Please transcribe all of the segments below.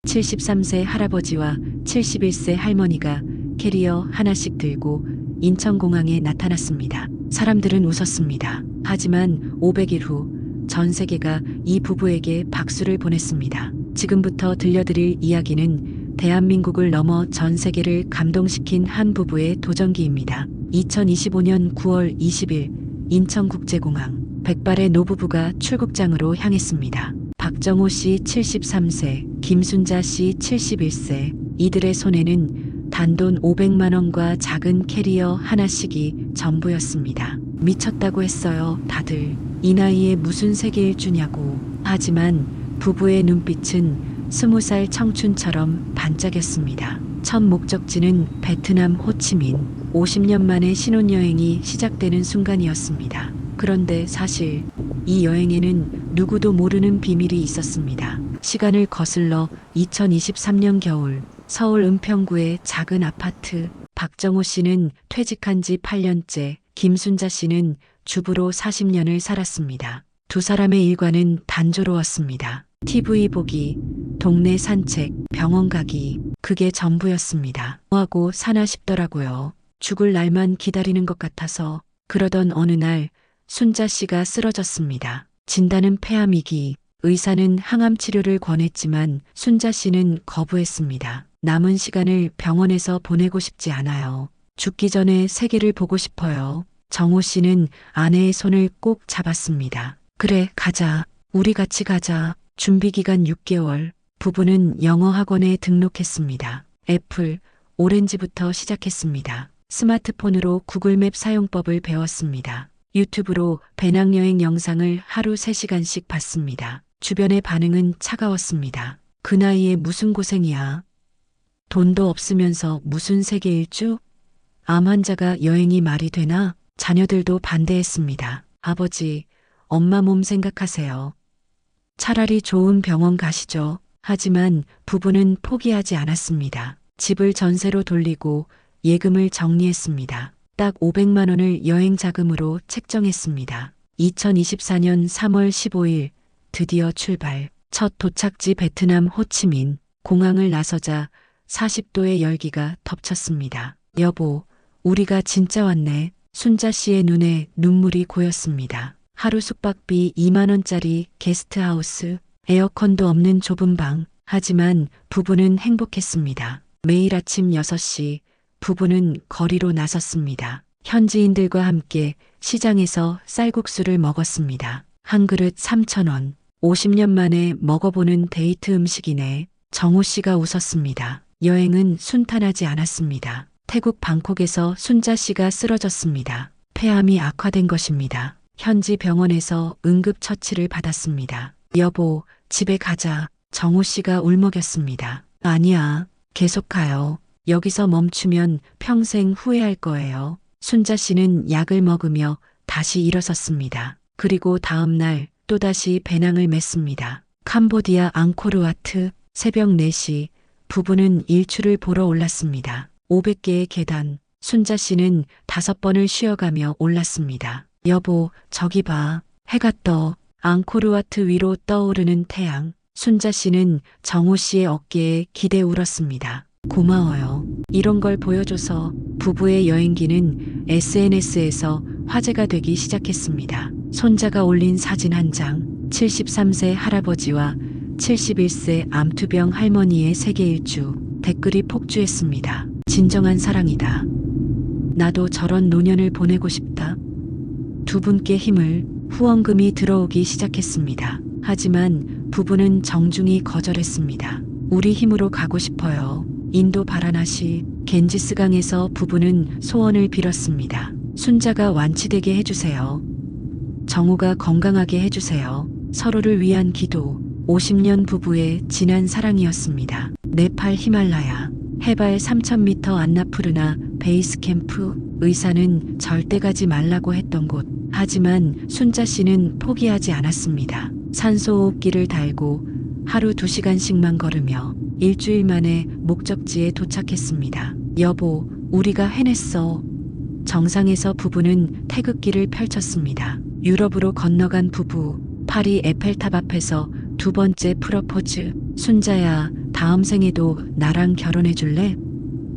73세 할아버지와 71세 할머니가 캐리어 하나씩 들고 인천공항에 나타났습니다. 사람들은 웃었습니다. 하지만 500일 후 전 세계가 이 부부에게 박수를 보냈습니다. 지금부터 들려드릴 이야기는 대한민국을 넘어 전 세계를 감동시킨 한 부부의 도전기입니다. 2025년 9월 20일 인천국제공항, 백발의 노부부가 출국장으로 향했습니다. 박정호 씨 73세, 김순자 씨 71세, 이들의 손에는 단돈 500만 원과 작은 캐리어 하나씩이 전부였습니다. 미쳤다고 했어요, 다들. 이 나이에 무슨 세계 일주냐고. 하지만 부부의 눈빛은 20살 청춘처럼 반짝였습니다. 첫 목적지는 베트남 호치민. 50년 만에 신혼여행이 시작되는 순간이었습니다. 그런데 사실 이 여행에는 누구도 모르는 비밀이 있었습니다. 시간을 거슬러 2023년 겨울 서울 은평구의 작은 아파트. 박정호 씨는 퇴직한 지 8년째, 김순자 씨는 주부로 40년을 살았습니다. 두 사람의 일과는 단조로웠습니다. TV 보기, 동네 산책, 병원 가기, 그게 전부였습니다. 뭐하고 사나 싶더라고요. 죽을 날만 기다리는 것 같아서. 그러던 어느 날 순자 씨가 쓰러졌습니다. 진단은 폐암이기, 의사는 항암 치료를 권했지만 순자 씨는 거부했습니다. 남은 시간을 병원에서 보내고 싶지 않아요. 죽기 전에 세계를 보고 싶어요. 정호 씨는 아내의 손을 꼭 잡았습니다. 그래, 가자. 우리 같이 가자. 준비 기간 6개월. 부부는 영어 학원에 등록했습니다. 애플, 오렌지부터 시작했습니다. 스마트폰으로 구글맵 사용법을 배웠습니다. 유튜브로 배낭여행 영상을 하루 3시간씩 봤습니다. 주변의 반응은 차가웠습니다. 그 나이에 무슨 고생이야. 돈도 없으면서 무슨 세계 일주? 암 환자가 여행이 말이 되나? 자녀들도 반대했습니다. 아버지, 엄마 몸 생각하세요. 차라리 좋은 병원 가시죠. 하지만 부부는 포기하지 않았습니다. 집을 전세로 돌리고 예금을 정리했습니다. 딱 500만 원을 여행 자금으로 책정했습니다. 2024년 3월 15일 드디어 출발. 첫 도착지 베트남 호치민. 공항을 나서자 40도의 열기가 덮쳤습니다. 여보, 우리가 진짜 왔네. 순자 씨의 눈에 눈물이 고였습니다. 하루 숙박비 2만 원짜리 게스트하우스, 에어컨도 없는 좁은 방. 하지만 부부는 행복했습니다. 매일 아침 6시 부부는 거리로 나섰습니다. 현지인들과 함께 시장에서 쌀국수를 먹었습니다. 한 그릇 3,000원. 50년 만에 먹어보는 데이트 음식이네. 정호 씨가 웃었습니다. 여행은 순탄하지 않았습니다. 태국 방콕에서 순자 씨가 쓰러졌습니다. 폐암이 악화된 것입니다. 현지 병원에서 응급처치를 받았습니다. 여보, 집에 가자. 정호 씨가 울먹였습니다. 아니야, 계속 가요. 여기서 멈추면 평생 후회할 거예요. 순자 씨는 약을 먹으며 다시 일어섰습니다. 그리고 다음 날 또다시 배낭을 맸습니다. 캄보디아 앙코르와트. 새벽 4시 부부는 일출을 보러 올랐습니다. 500개의 계단. 순자 씨는 5번을 쉬어가며 올랐습니다. 여보, 저기 봐. 해가 떠. 앙코르와트 위로 떠오르는 태양. 순자 씨는 정호 씨의 어깨에 기대 울었습니다. 고마워요. 이런 걸 보여줘서. 부부의 여행기는 SNS에서 화제가 되기 시작했습니다. 손자가 올린 사진 한 장. 73세 할아버지와 71세 암투병 할머니의 세계 일주. 댓글이 폭주했습니다. 진정한 사랑이다. 나도 저런 노년을 보내고 싶다. 두 분께 힘을. 후원금이 들어오기 시작했습니다. 하지만 부부는 정중히 거절했습니다. 우리 힘으로 가고 싶어요. 인도 바라나시, 겐지스강에서 부부는 소원을 빌었습니다. 순자가 완치되게 해주세요. 정우가 건강하게 해주세요. 서로를 위한 기도. 50년 부부의 진한 사랑이었습니다. 네팔 히말라야. 해발 3,000m 안나푸르나 베이스 캠프. 의사는 절대 가지 말라고 했던 곳. 하지만 순자 씨는 포기하지 않았습니다. 산소호흡기를 달고 하루 2시간씩만 걸으며 일주일 만에 목적지에 도착했습니다. 여보, 우리가 해냈어. 정상에서 부부는 태극기를 펼쳤습니다. 유럽으로 건너간 부부. 파리 에펠탑 앞에서 두 번째 프러포즈. 순자야, 다음 생에도 나랑 결혼해 줄래?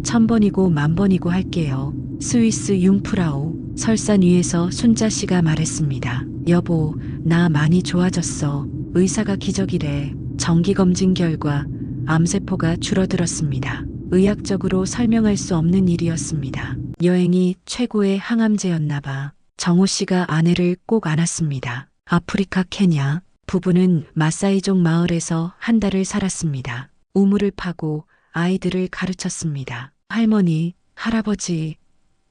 1000번이고 10,000번이고 할게요. 스위스 융프라우. 설산 위에서 순자 씨가 말했습니다. 여보, 나 많이 좋아졌어. 의사가 기적이래. 정기검진 결과 암세포가 줄어들었습니다. 의학적으로 설명할 수 없는 일이었습니다. 여행이 최고의 항암제였나 봐. 정호 씨가 아내를 꼭 안았습니다. 아프리카 케냐. 부부는 마사이족 마을에서 한 달을 살았습니다. 우물을 파고 아이들을 가르쳤습니다. 할머니, 할아버지.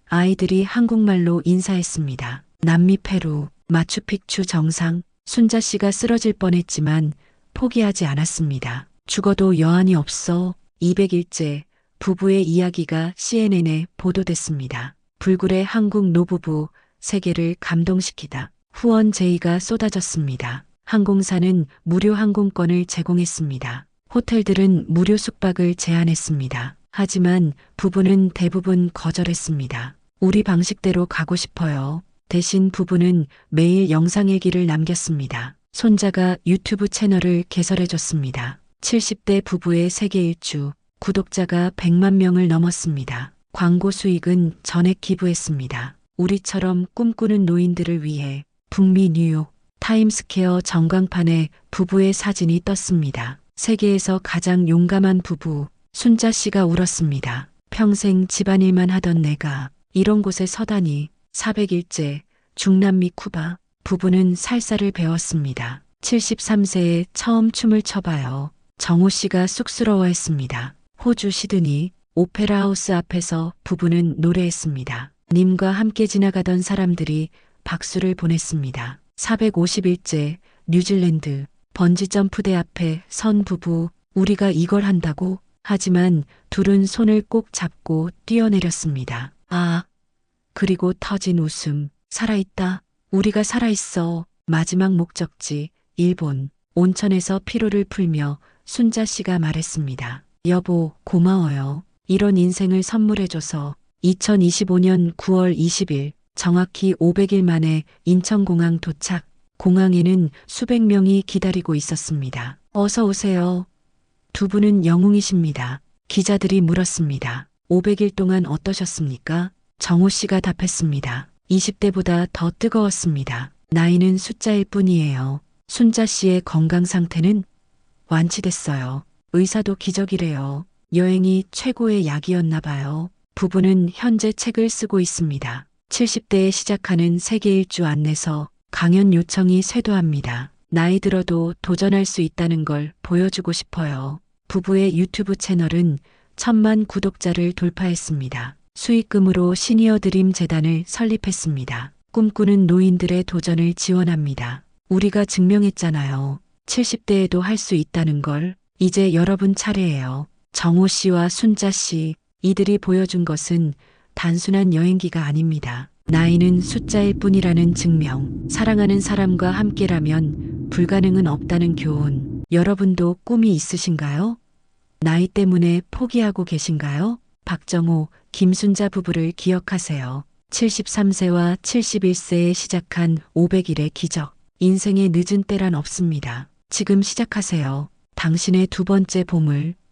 아이들이 한국말로 인사했습니다. 남미 페루, 마추픽추 정상. 순자 씨가 쓰러질 뻔했지만 포기하지 않았습니다. 죽어도 여한이 없어. 200일째 부부의 이야기가 CNN에 보도됐습니다. 불굴의 한국 노부부, 세계를 감동시키다. 후원 제의가 쏟아졌습니다. 항공사는 무료 항공권을 제공했습니다. 호텔들은 무료 숙박을 제안했습니다. 하지만 부부는 대부분 거절했습니다. 우리 방식대로 가고 싶어요. 대신 부부는 매일 영상일기를 남겼습니다. 손자가 유튜브 채널을 개설해줬습니다. 70대 부부의 세계 일주, 구독자가 100만 명을 넘었습니다. 광고 수익은 전액 기부했습니다. 우리처럼 꿈꾸는 노인들을 위해 북미 뉴욕 타임스퀘어 전광판에 부부의 사진이 떴습니다. 세계에서 가장 용감한 부부, 순자 씨가 울었습니다. 평생 집안일만 하던 내가 이런 곳에 서다니. 400일째 중남미 쿠바. 부부는 살사를 배웠습니다. 73세에 처음 춤을 춰봐요. 정호 씨가 쑥스러워했습니다. 호주 시드니 오페라 하우스 앞에서 부부는 노래했습니다. 님과 함께 지나가던 사람들이 박수를 보냈습니다. 450일째 뉴질랜드 번지점프대 앞에 선 부부. 우리가 이걸 한다고? 하지만 둘은 손을 꼭 잡고 뛰어내렸습니다. 아, 그리고 터진 웃음. 살아있다. 우리가 살아있어. 마지막 목적지 일본. 온천에서 피로를 풀며 순자 씨가 말했습니다. 여보, 고마워요. 이런 인생을 선물해줘서. 2025년 9월 20일 정확히 500일 만에 인천공항 도착. 공항에는 수백 명이 기다리고 있었습니다. 어서 오세요. 두 분은 영웅이십니다. 기자들이 물었습니다. 500일 동안 어떠셨습니까? 정호 씨가 답했습니다. 20대보다 더 뜨거웠습니다. 나이는 숫자일 뿐이에요. 순자 씨의 건강 상태는 완치됐어요. 의사도 기적이래요. 여행이 최고의 약이었나 봐요. 부부는 현재 책을 쓰고 있습니다. 70대에 시작하는 세계 일주 안내서. 강연 요청이 쇄도합니다. 나이 들어도 도전할 수 있다는 걸 보여주고 싶어요. 부부의 유튜브 채널은 1000만 구독자를 돌파했습니다. 수익금으로 시니어 드림 재단을 설립했습니다. 꿈꾸는 노인들의 도전을 지원합니다. 우리가 증명했잖아요. 70대에도 할 수 있다는 걸. 이제 여러분 차례예요. 정호 씨와 순자 씨, 이들이 보여준 것은 단순한 여행기가 아닙니다. 나이는 숫자일 뿐이라는 증명. 사랑하는 사람과 함께라면 불가능은 없다는 교훈. 여러분도 꿈이 있으신가요? 나이 때문에 포기하고 계신가요? 박정호, 김순자 부부를 기억하세요. 73세와 71세에 시작한 500일의 기적. 인생의 늦은 때란 없습니다. 지금 시작하세요. 당신의 두 번째 보물.